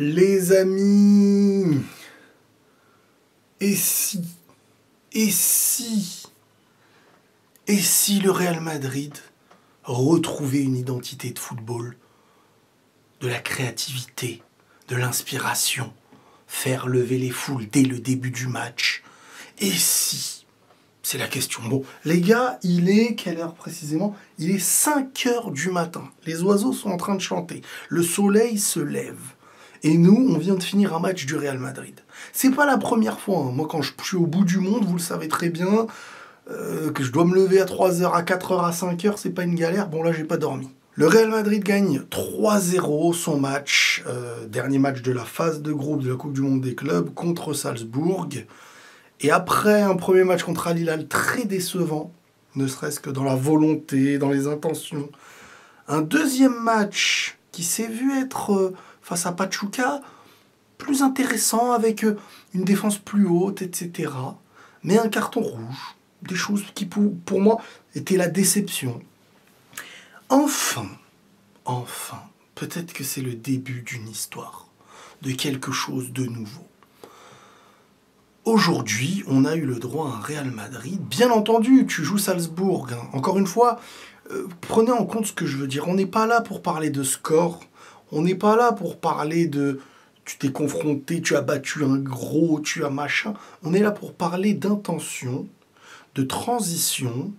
Les amis, et si, et si, et si le Real Madrid retrouvait une identité de football, de la créativité, de l'inspiration, faire lever les foules dès le début du match? Et si? C'est la question. Bon, les gars, il est quelle heure précisément? Il est 5 heures du matin. Les oiseaux sont en train de chanter. Le soleil se lève. Et nous, on vient de finir un match du Real Madrid. C'est pas la première fois. Moi, quand je suis au bout du monde, vous le savez très bien, que je dois me lever à 3h, à 4h, à 5h, c'est pas une galère. Bon, là, j'ai pas dormi. Le Real Madrid gagne 3-0 son match, dernier match de la phase de groupe de la Coupe du Monde des clubs contre Salzbourg. Et après un premier match contre Al Hilal très décevant, ne serait-ce que dans la volonté, dans les intentions, un deuxième match qui s'est vu être face à Pachuca plus intéressant, avec une défense plus haute, etc. Mais un carton rouge, des choses qui pour moi étaient la déception. Enfin, peut-être que c'est le début d'une histoire, de quelque chose de nouveau. Aujourd'hui, on a eu le droit à un Real Madrid. Bien entendu, tu joues Salzbourg. Hein. Encore une fois, prenez en compte ce que je veux dire. On n'est pas là pour parler de score. On n'est pas là pour parler de tu t'es confronté, tu as battu un gros, tu as machin. On est là pour parler d'intention, de transition,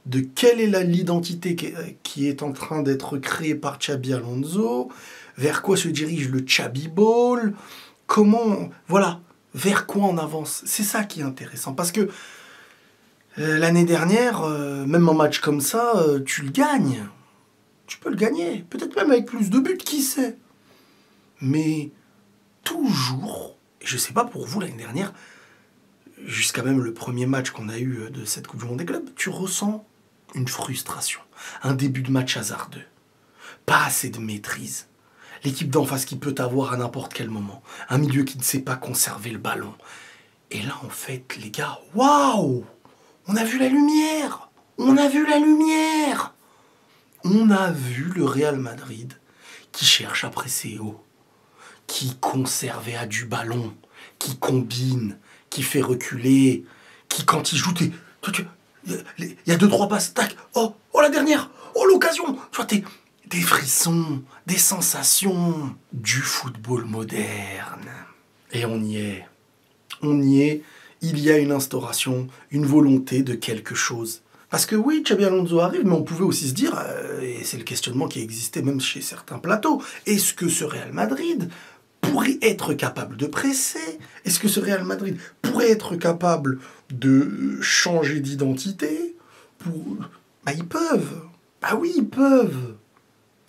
de quelle est l'identité qui est en train d'être créée par Xabi Alonso, vers quoi se dirige le Xabi Ball, comment... Voilà. Vers quoi on avance? C'est ça qui est intéressant. Parce que l'année dernière, même un match comme ça, tu le gagnes. Tu peux le gagner. Peut-être même avec plus de buts, qui sait? Mais toujours, et je ne sais pas pour vous l'année dernière, jusqu'à même le premier match qu'on a eu de cette Coupe du Monde des clubs, tu ressens une frustration. Un début de match hasardeux. Pas assez de maîtrise. L'équipe d'en face qui peut t'avoir à n'importe quel moment. Un milieu qui ne sait pas conserver le ballon. Et là, en fait, les gars, waouh! On a vu la lumière! On a vu la lumière! On a vu le Real Madrid qui cherche à presser haut, qui conserve et a du ballon, qui combine, qui fait reculer, qui, quand il joue, il y a 2-3 passes, tac, oh, la dernière, oh, l'occasion! Tu vois, des frissons, des sensations, du football moderne. Et on y est. On y est. Il y a une instauration, une volonté de quelque chose. Parce que oui, Xabi Alonso arrive, mais on pouvait aussi se dire, et c'est le questionnement qui existait même chez certains plateaux, est-ce que ce Real Madrid pourrait être capable de presser? Est-ce que ce Real Madrid pourrait être capable de changer d'identité? Bah ils peuvent. Bah oui, ils peuvent.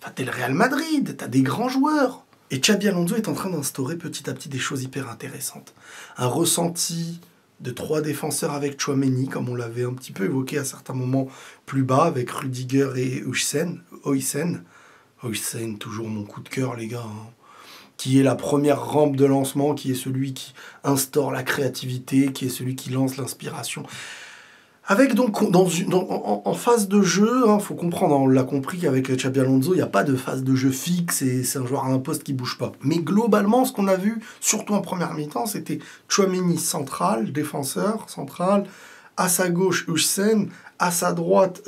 Enfin, t'es le Real Madrid, t'as des grands joueurs. Et Xabi Alonso est en train d'instaurer petit à petit des choses hyper intéressantes. Un ressenti de 3 défenseurs avec Tchouaméni, comme on l'avait un petit peu évoqué à certains moments plus bas, avec Rudiger et Højsæn, toujours mon coup de cœur, les gars. Hein. Qui est la première rampe de lancement, qui est celui qui instaure la créativité, qui est celui qui lance l'inspiration. Avec donc, en phase de jeu, faut comprendre, on l'a compris avec Xabi Alonso, il n'y a pas de phase de jeu fixe et c'est un joueur à un poste qui ne bouge pas. Mais globalement, ce qu'on a vu, surtout en première mi-temps, c'était Tchouaméni central, défenseur central, à sa gauche Højsæn, à sa droite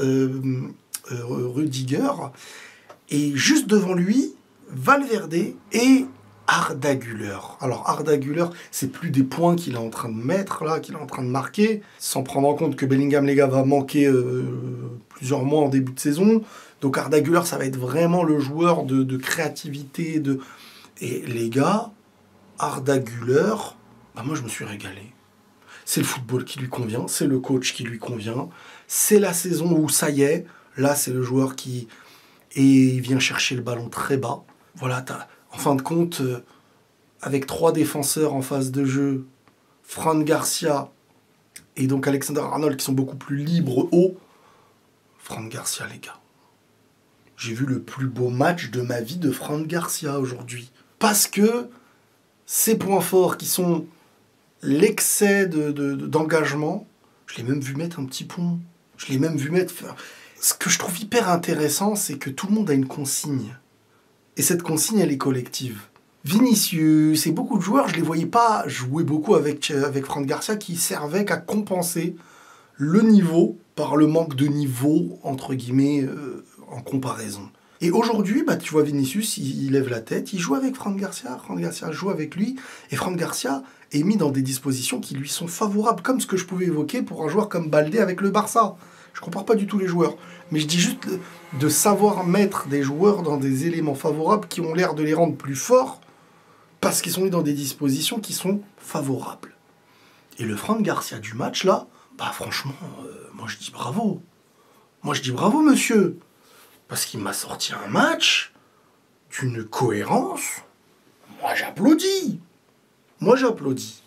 Rudiger, et juste devant lui, Valverde et Arda Güler. Alors Arda Güler, c'est plus des points qu'il est en train de mettre là, qu'il est en train de marquer, sans prendre en compte que Bellingham, les gars, va manquer plusieurs mois en début de saison. Donc Arda Güler, ça va être vraiment le joueur de créativité. Et les gars, Arda Güler, bah moi je me suis régalé. C'est le football qui lui convient, c'est le coach qui lui convient, c'est la saison où ça y est, là c'est le joueur qui vient chercher le ballon très bas. Voilà, en fin de compte, avec 3 défenseurs en phase de jeu, Fran Garcia et donc Alexander-Arnold qui sont beaucoup plus libres haut. Fran Garcia, les gars. J'ai vu le plus beau match de ma vie de Fran Garcia aujourd'hui. Parce que ces points forts qui sont l'excès d'engagement, je l'ai même vu mettre un petit pont. Je l'ai même vu mettre... Ce que je trouve hyper intéressant, c'est que tout le monde a une consigne. Et cette consigne, elle est collective. Vinicius et beaucoup de joueurs, je les voyais pas jouer beaucoup avec Fran Garcia qui servait qu'à compenser le niveau par le manque de niveau, entre guillemets, en comparaison. Et aujourd'hui, bah, tu vois Vinicius, il lève la tête, il joue avec Fran Garcia joue avec lui, et Fran Garcia est mis dans des dispositions qui lui sont favorables, comme ce que je pouvais évoquer pour un joueur comme Baldé avec le Barça. Je compare pas du tout les joueurs, mais je dis juste de savoir mettre des joueurs dans des éléments favorables qui ont l'air de les rendre plus forts, parce qu'ils sont mis dans des dispositions qui sont favorables. Et le Fran Garcia du match, là, bah franchement, moi je dis bravo. Moi je dis bravo, monsieur. Parce qu'il m'a sorti un match d'une cohérence. Moi j'applaudis. Moi j'applaudis.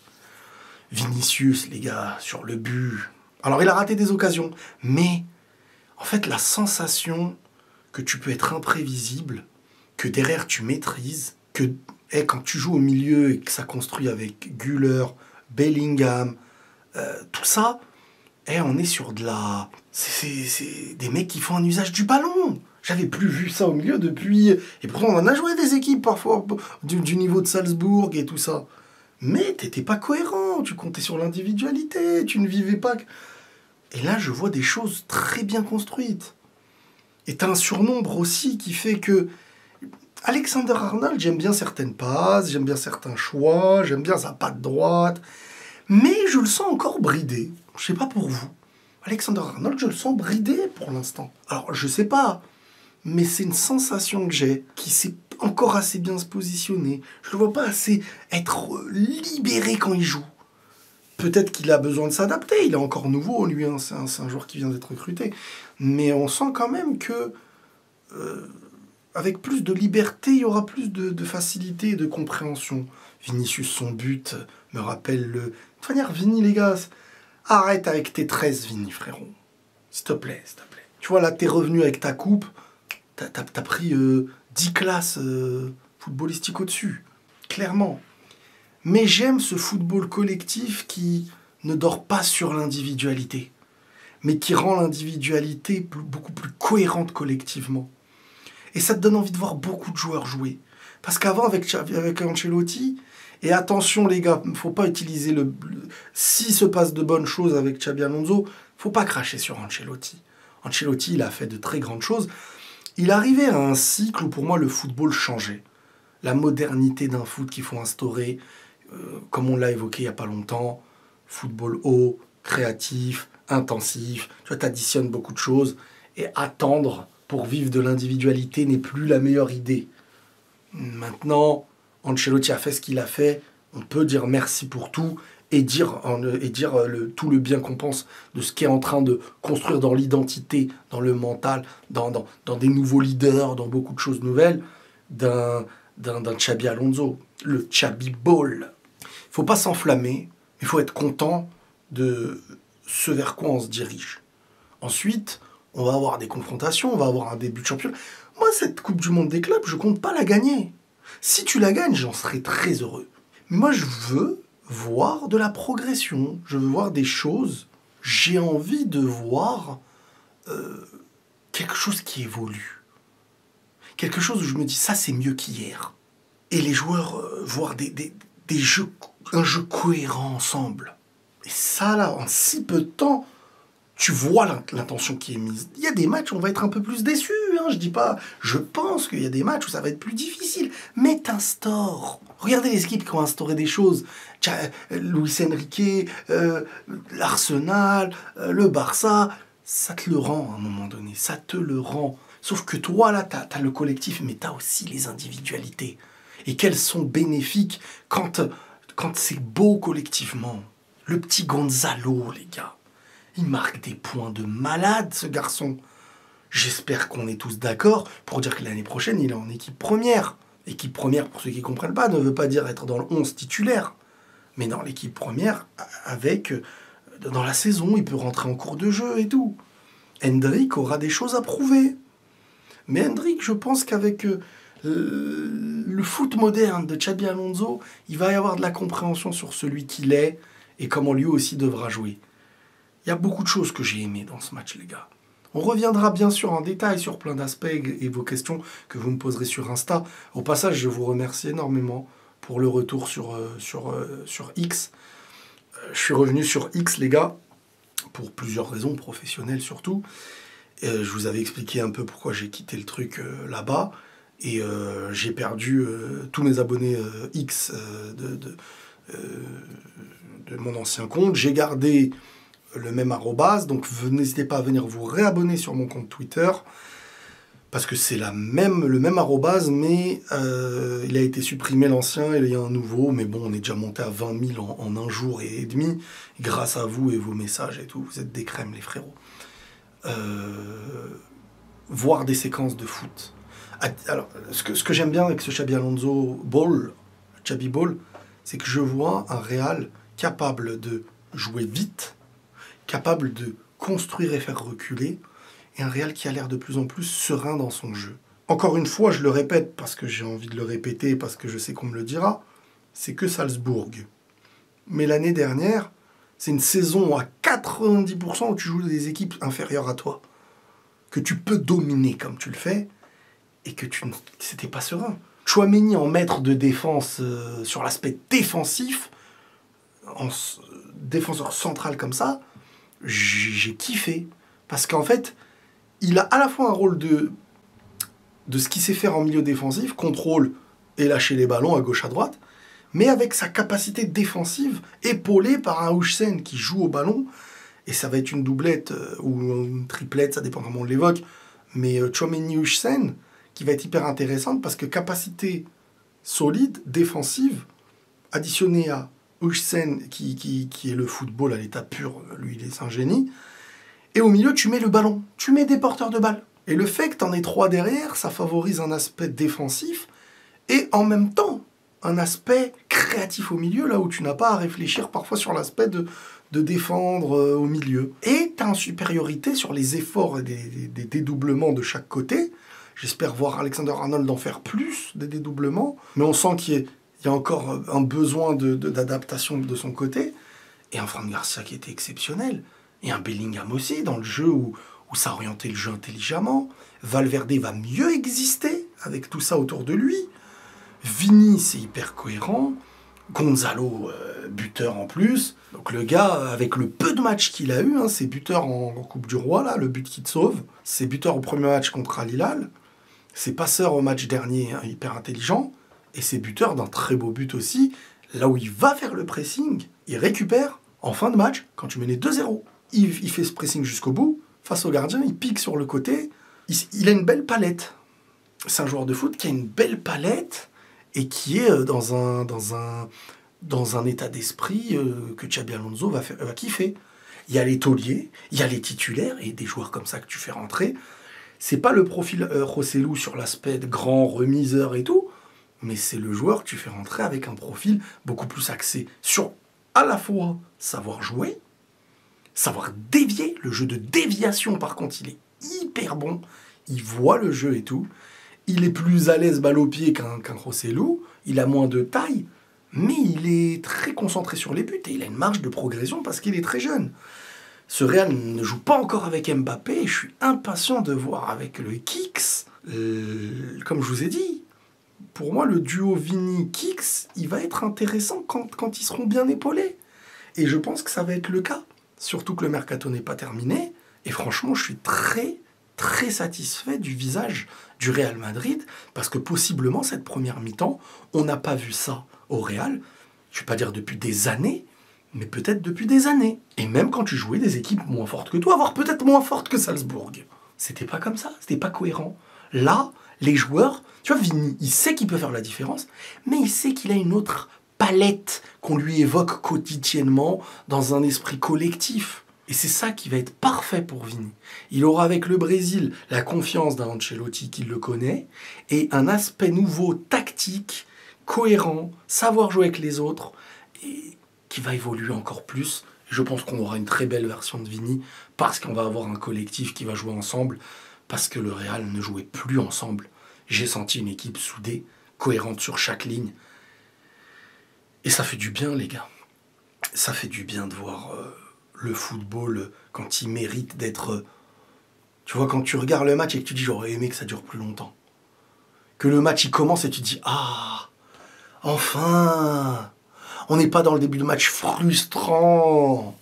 Vinicius, les gars, sur le but. Alors il a raté des occasions, mais en fait la sensation que tu peux être imprévisible, que derrière tu maîtrises, que quand tu joues au milieu et que ça construit avec Güler, Bellingham, tout ça, on est sur de la... C'est des mecs qui font un usage du ballon. J'avais plus vu ça au milieu depuis... Et pourtant on en a joué des équipes parfois du niveau de Salzbourg et tout ça. Mais t'étais pas cohérent, tu comptais sur l'individualité, tu ne vivais pas... Et là je vois des choses très bien construites. Et t'as un surnombre aussi qui fait que... Alexander-Arnold, j'aime bien certaines passes, j'aime bien certains choix, j'aime bien sa patte droite, mais je le sens encore bridé. Je sais pas pour vous. Alexander-Arnold, je le sens bridé pour l'instant. Alors, je sais pas, mais c'est une sensation que j'ai, qui sait encore assez bien se positionner. Je le vois pas assez être libéré quand il joue. Peut-être qu'il a besoin de s'adapter, il est encore nouveau, lui, hein, c'est un joueur qui vient d'être recruté. Mais on sent quand même que... avec plus de liberté, il y aura plus de facilité et de compréhension. Vinicius, son but, me rappelle le... De toute manière, Vini, les gars, arrête avec tes 13, Vini, frérot. S'il te plaît, s'il te plaît. Tu vois, là, t'es revenu avec ta coupe, t'as pris 10 classes footballistiques au-dessus, clairement. Mais j'aime ce football collectif qui ne dort pas sur l'individualité, mais qui rend l'individualité beaucoup plus cohérente collectivement. Et ça te donne envie de voir beaucoup de joueurs jouer. Parce qu'avant, avec Ancelotti, et attention les gars, il ne faut pas utiliser s'il se passe de bonnes choses avec Xabi Alonso, il ne faut pas cracher sur Ancelotti. Ancelotti, il a fait de très grandes choses. Il arrivait à un cycle où pour moi le football changeait. La modernité d'un foot qu'il faut instaurer, comme on l'a évoqué il n'y a pas longtemps, football haut, créatif, intensif, tu vois, t'additionnes beaucoup de choses, et attendre pour vivre de l'individualité n'est plus la meilleure idée. Maintenant, Ancelotti a fait ce qu'il a fait, on peut dire merci pour tout et dire tout le bien qu'on pense de ce qu'est en train de construire dans l'identité, dans le mental, dans des nouveaux leaders, dans beaucoup de choses nouvelles, d'un Xabi Alonso, le Xabi Ball. Il ne faut pas s'enflammer, il faut être content de ce vers quoi on se dirige. Ensuite, on va avoir des confrontations, on va avoir un début de championnat. Moi, cette Coupe du Monde des clubs, je compte pas la gagner. Si tu la gagnes, j'en serais très heureux. Mais moi, je veux voir de la progression. Je veux voir des choses. J'ai envie de voir quelque chose qui évolue. Quelque chose où je me dis, ça, c'est mieux qu'hier. Et les joueurs voir un jeu cohérent ensemble. Et ça, là, en si peu de temps... Tu vois l'intention qui est mise. Il y a des matchs où on va être un peu plus déçus. Hein, je dis pas. Je pense qu'il y a des matchs où ça va être plus difficile. Mais t'instaures. Regardez les équipes qui ont instauré des choses. Luis Enrique, l'Arsenal, le Barça. Ça te le rend à un moment donné. Ça te le rend. Sauf que toi, là, t'as le collectif, mais t'as aussi les individualités. Et qu'elles sont bénéfiques quand c'est beau collectivement. Le petit Gonzalo, les gars. Il marque des points de malade, ce garçon. J'espère qu'on est tous d'accord pour dire que l'année prochaine, il est en équipe première. Équipe première, pour ceux qui ne comprennent pas, ne veut pas dire être dans le 11 titulaire. Mais dans l'équipe première, dans la saison, il peut rentrer en cours de jeu et tout. Hendrick aura des choses à prouver. Mais Hendrick, je pense qu'avec le foot moderne de Xabi Alonso, il va y avoir de la compréhension sur celui qu'il est et comment lui aussi devra jouer. Il y a beaucoup de choses que j'ai aimées dans ce match, les gars. On reviendra bien sûr en détail sur plein d'aspects et vos questions que vous me poserez sur Insta. Au passage, je vous remercie énormément pour le retour sur X. Je suis revenu sur X, les gars, pour plusieurs raisons, professionnelles surtout. Je vous avais expliqué un peu pourquoi j'ai quitté le truc là-bas. Et j'ai perdu tous mes abonnés X de mon ancien compte. J'ai gardé le même arrobase, donc n'hésitez pas à venir vous réabonner sur mon compte Twitter, parce que c'est le même arrobase, mais il a été supprimé l'ancien, et il y a un nouveau, mais bon, on est déjà monté à 20 000 en un jour et demi, grâce à vous et vos messages et tout, vous êtes des crèmes les frérots. Voir des séquences de foot. Alors, ce que j'aime bien avec ce Xabi Alonso Ball, Xabi Ball, c'est que je vois un Real capable de jouer vite, capable de construire et faire reculer, et un Real qui a l'air de plus en plus serein dans son jeu. Encore une fois, je le répète parce que j'ai envie de le répéter, parce que je sais qu'on me le dira, c'est que Salzbourg. Mais l'année dernière, c'est une saison à 90% où tu joues des équipes inférieures à toi, que tu peux dominer comme tu le fais, et que c'était pas serein. Tchouaméni en maître de défense sur l'aspect défensif, en défenseur central comme ça, j'ai kiffé. Parce qu'en fait, il a à la fois un rôle de ce qu'il sait faire en milieu défensif, contrôle et lâcher les ballons à gauche à droite, mais avec sa capacité défensive épaulée par un Huijsen qui joue au ballon, et ça va être une doublette ou une triplette, ça dépend comment on l'évoque, mais Tchouaméni-Huijsen, qui va être hyper intéressante parce que capacité solide, défensive, additionnée à Huijsen qui est le football à l'état pur, lui c'est un génie, et au milieu tu mets le ballon, tu mets des porteurs de balles. Et le fait que tu en aies 3 derrière, ça favorise un aspect défensif et en même temps un aspect créatif au milieu, là où tu n'as pas à réfléchir parfois sur l'aspect de défendre au milieu. Et tu as une supériorité sur les efforts et des dédoublements de chaque côté. J'espère voir Alexander-Arnold en faire plus des dédoublements, mais on sent qu'il y a encore un besoin d'adaptation de son côté. Et un Fran Garcia qui était exceptionnel. Et un Bellingham aussi, dans le jeu où ça orientait le jeu intelligemment. Valverde va mieux exister avec tout ça autour de lui. Vini, c'est hyper cohérent. Gonzalo, buteur en plus. Donc le gars, avec le peu de matchs qu'il a eu, hein, c'est buteur en Coupe du Roi, là, le but qui te sauve. C'est buteur au premier match contre Al Hilal. C'est passeur au match dernier, hein, hyper intelligent. Et c'est buteur d'un très beau but aussi, là où il va faire le pressing, il récupère en fin de match, quand tu menais 2-0. Il fait ce pressing jusqu'au bout, face au gardien, il pique sur le côté. Il a une belle palette. C'est un joueur de foot qui a une belle palette et qui est dans un état d'esprit que Xabi Alonso va kiffer. Il y a les tauliers, il y a les titulaires et des joueurs comme ça que tu fais rentrer. C'est pas le profil Joselu sur l'aspect de grand remiseur et tout, mais c'est le joueur que tu fais rentrer avec un profil beaucoup plus axé sur à la fois savoir jouer, savoir dévier. Le jeu de déviation, par contre, il est hyper bon. Il voit le jeu et tout. Il est plus à l'aise balle au pied qu'un Joselu. Il a moins de taille, mais il est très concentré sur les buts et il a une marge de progression parce qu'il est très jeune. Ce Real ne joue pas encore avec Mbappé et je suis impatient de voir avec le Kicks. Comme je vous ai dit, pour moi, le duo Vini-Kicks, il va être intéressant quand ils seront bien épaulés. Et je pense que ça va être le cas. Surtout que le mercato n'est pas terminé. Et franchement, je suis très, très satisfait du visage du Real Madrid. Parce que possiblement, cette première mi-temps, on n'a pas vu ça au Real. Je ne vais pas dire depuis des années, mais peut-être depuis des années. Et même quand tu jouais des équipes moins fortes que toi, voire peut-être moins fortes que Salzbourg. C'était pas comme ça, c'était pas cohérent. Là, les joueurs, tu vois, Vini, il sait qu'il peut faire la différence, mais il sait qu'il a une autre palette qu'on lui évoque quotidiennement dans un esprit collectif. Et c'est ça qui va être parfait pour Vini. Il aura avec le Brésil la confiance d'un Ancelotti qui le connaît et un aspect nouveau, tactique, cohérent, savoir jouer avec les autres et qui va évoluer encore plus. Je pense qu'on aura une très belle version de Vini parce qu'on va avoir un collectif qui va jouer ensemble parce que le Real ne jouait plus ensemble. J'ai senti une équipe soudée, cohérente sur chaque ligne. Et ça fait du bien, les gars. Ça fait du bien de voir le football quand il mérite d'être, Tu vois, quand tu regardes le match et que tu dis, j'aurais aimé que ça dure plus longtemps. Que le match, il commence et tu te dis, ah, enfin, on n'est pas dans le début de match frustrant.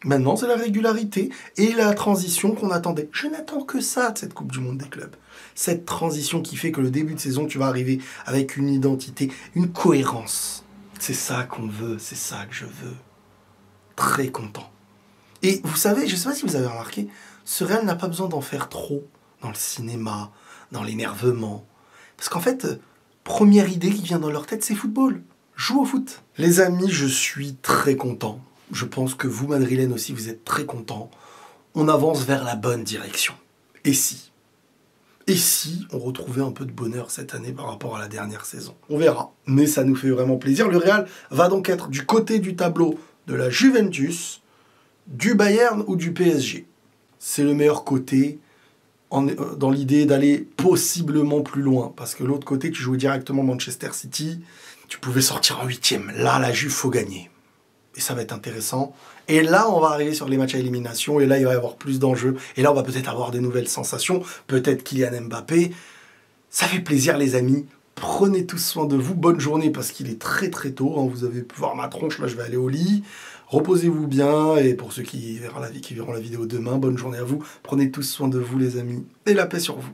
Maintenant, c'est la régularité et la transition qu'on attendait. Je n'attends que ça de cette Coupe du Monde des clubs. Cette transition qui fait que le début de saison, tu vas arriver avec une identité, une cohérence. C'est ça qu'on veut, c'est ça que je veux. Très content. Et vous savez, je ne sais pas si vous avez remarqué, ce Real n'a pas besoin d'en faire trop dans le cinéma, dans l'énervement. Parce qu'en fait, première idée qui vient dans leur tête, c'est football. Joue au foot. Les amis, je suis très content. Je pense que vous, Madrilène aussi, vous êtes très contents. On avance vers la bonne direction. Et si on retrouvait un peu de bonheur cette année par rapport à la dernière saison? On verra. Mais ça nous fait vraiment plaisir. Le Real va donc être du côté du tableau de la Juventus, du Bayern ou du PSG. C'est le meilleur côté dans l'idée d'aller possiblement plus loin. Parce que l'autre côté, tu jouais directement Manchester City, tu pouvais sortir en 8e. Là, la Juve, faut gagner. Et ça va être intéressant. Et là, on va arriver sur les matchs à élimination. Et là, il va y avoir plus d'enjeux. Et là, on va peut-être avoir des nouvelles sensations. Peut-être Kylian Mbappé. Ça fait plaisir, les amis. Prenez tous soin de vous. Bonne journée parce qu'il est très très tôt. Hein. Vous avez pu voir ma tronche. Là, je vais aller au lit. Reposez-vous bien. Et pour ceux qui verront la vidéo demain, bonne journée à vous. Prenez tous soin de vous, les amis. Et la paix sur vous.